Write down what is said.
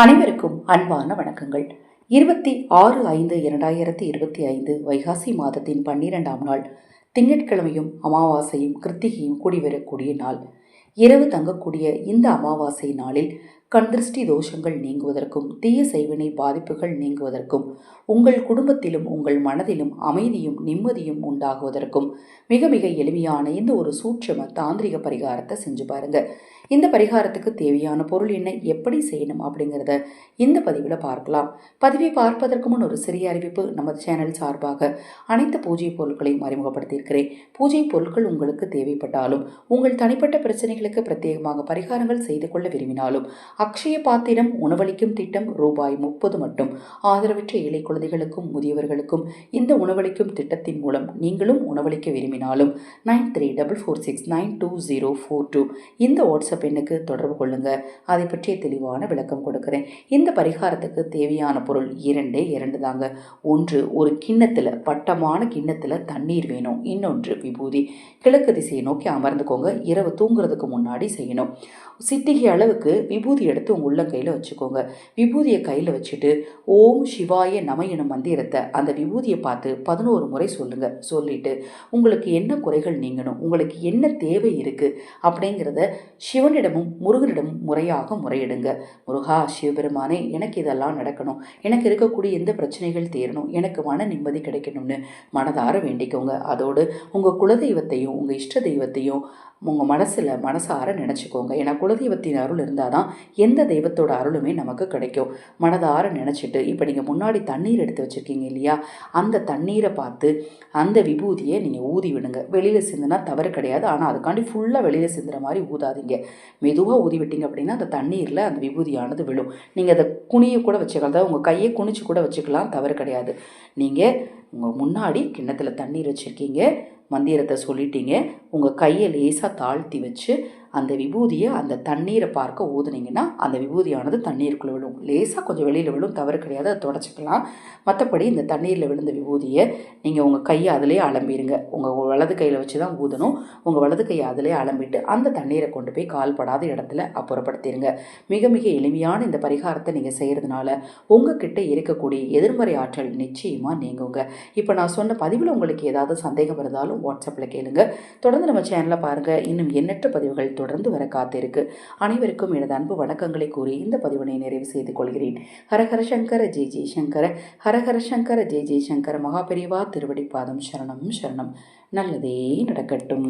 அனைவருக்கும் அன்பான வணக்கங்கள். 26/5/2025 வைகாசி மாதத்தின் 12ஆம் நாள் திங்கட்கிழமையும் அமாவாசையும் கிருத்திகையும் கூடிவரக்கூடிய நாள். இரவு தங்கக்கூடிய இந்த அமாவாசை நாளில் கண்திருஷ்டி தோஷங்கள் நீங்குவதற்கும் தீய செய்வினை பாதிப்புகள் நீங்குவதற்கும் உங்கள் குடும்பத்திலும் உங்கள் மனதிலும் அமைதியும் நிம்மதியும் உண்டாகுவதற்கும் மிக மிக எளிமையான இந்த ஒரு சூட்சம தாந்திரிக பரிகாரத்தை செஞ்சு பாருங்க. இந்த பரிகாரத்துக்கு தேவையான பொருள் என்ன, எப்படி செய்யணும் அப்படிங்கிறத இந்த பதிவில் பார்க்கலாம். பதிவை பார்ப்பதற்கு முன் ஒரு சிறிய அறிவிப்பு. நமது சேனல் சார்பாக அனைத்து பூஜை பொருட்களையும் அறிமுகப்படுத்தியிருக்கிறேன். பூஜை பொருட்கள் உங்களுக்கு தேவைப்பட்டாலும் உங்கள் தனிப்பட்ட பிரச்சனைகளுக்கு பிரத்யேகமாக பரிகாரங்கள் செய்து கொள்ள விரும்பினாலும் அக்ஷய பாத்திரம் உணவளிக்கும் திட்டம் ரூபாய் 30 மட்டும். ஆதரவற்ற ஏழை குழந்தைகளுக்கும் முதியவர்களுக்கும் இந்த உணவளிக்கும் திட்டத்தின் மூலம் நீங்களும் உணவளிக்க விரும்பினாலும் 9344692042 இந்த வாட்ஸ்அப் எண்ணுக்கு தொடர்பு கொள்ளுங்க. அதை பற்றிய தெளிவான விளக்கம் கொடுக்கிறேன். இந்த பரிகாரத்துக்கு தேவையான பொருள் இரண்டு தாங்க. ஒன்று, ஒரு கிண்ணத்தில் வட்டமான கிண்ணத்தில் தண்ணீர் வேணும். இன்னொன்று விபூதி. கிழக்கு திசையை நோக்கி அமர்ந்துக்கோங்க. இரவு தூங்குறதுக்கு முன்னாடி செய்யணும். சிட்டிகை அளவுக்கு விபூதி எடுத்து உங்கள் உள்ள கையில் வச்சுக்கோங்க. விபூதியை கையில் வச்சுட்டு ஓம் சிவாய நம எனும் மந்திரத்தை அந்த விபூதியை பார்த்து 11 முறை சொல்லுங்க. சொல்லிட்டு உங்களுக்கு என்ன குறைகள் நீங்கணும், உங்களுக்கு என்ன தேவை இருக்கு அப்படிங்கிறத சிவனிடமும் முருகனிடமும் முறையாக முறையிடுங்க. முருகா, சிவபெருமானே, எனக்கு இதெல்லாம் நடக்கணும், எனக்கு இருக்கக்கூடிய எந்த பிரச்சனைகள் தீரணும், எனக்கு மன நிம்மதி கிடைக்கணும்னு மனதார வேண்டிக்கோங்க. அதோடு உங்கள் குலதெய்வத்தையும் உங்கள் இஷ்ட தெய்வத்தையும் உங்கள் மனசார நினச்சிக்கோங்க. ஏன்னா குலதெய்வத்தின் அருள் இருந்தால் தான் எந்த தெய்வத்தோட அருளுமே நமக்கு கிடைக்கும். மனதார நினச்சிட்டு இப்போ நீங்கள் முன்னாடி தண்ணீர் எடுத்து வச்சுருக்கீங்க இல்லையா, அந்த தண்ணீரை பார்த்து அந்த விபூதியை நீங்கள் ஊதி விடுங்க. வெளியில் சிந்துனா தவறு கிடையாது, ஆனால் அதுக்காண்டி ஃபுல்லாக வெளியில் சிந்துற மாதிரி ஊதாதீங்க. மெதுவாக ஊதி விட்டீங்க அப்படின்னா அந்த தண்ணீரில் அந்த விபூதியானது விழும். நீங்கள் அதை குனிய கூட வச்சுக்கலாம், அதாவது உங்கள் கையை குனிச்சு கூட வச்சுக்கலாம், தவறு கிடையாது. நீங்கள் உங்கள் முன்னாடி கிண்ணத்தில் தண்ணீர் வச்சுருக்கீங்க, மந்திரத்தை சொல்லிட்டீங்க, உங்கள் கையை லேசாக தாழ்த்தி வச்சு அந்த விபூதியை அந்த தண்ணீரை பார்க்க ஊதுனீங்கன்னா அந்த விபூதியானது தண்ணீருக்குள்ளே விழும். லேசாக கொஞ்சம் வெளியில் விழும், தவறு கிடையாது, அதை தொடச்சிக்கலாம். மற்றபடி இந்த தண்ணீரில் விழுந்த விபூதியை நீங்கள் உங்கள் கையை அதிலே அலம்பிடுங்க. உங்கள் வலது கையில் வச்சு தான் ஊதணும். உங்கள் வலது கையை அதிலே அலம்பிட்டு அந்த தண்ணீரை கொண்டு போய் கால்படாத இடத்துல அப்புறப்படுத்திடுங்க. மிக மிக எளிமையான இந்த பரிகாரத்தை நீங்கள் செய்கிறதுனால உங்ககிட்ட இருக்கக்கூடிய எதிர்மறை ஆற்றல் நிச்சயமாக நீங்குங்க. இப்போ நான் சொன்ன பதிவில் உங்களுக்கு ஏதாவது சந்தேகம் இருந்தாலும் வாட்ஸ்அப்பில் கேளுங்க. தொடர்ந்து நம்ம சேனலை பாருங்கள். இன்னும் எண்ணற்ற பதிவுகள் தொடர்ந்து வர காத்திருக்கு. அனைவருக்கும் எனது அன்பு வணக்கங்களை கூறி இந்த பதிவினை நிறைவு செய்து கொள்கிறேன். ஹரஹர சங்கர ஜெய் ஜெய் சங்கர, ஹரஹர சங்கர ஜெய் ஜெய் சங்கர. மகாபெரிவா திருவடி பாதம் சரணம் சரணம். நல்லதே நடக்கட்டும்.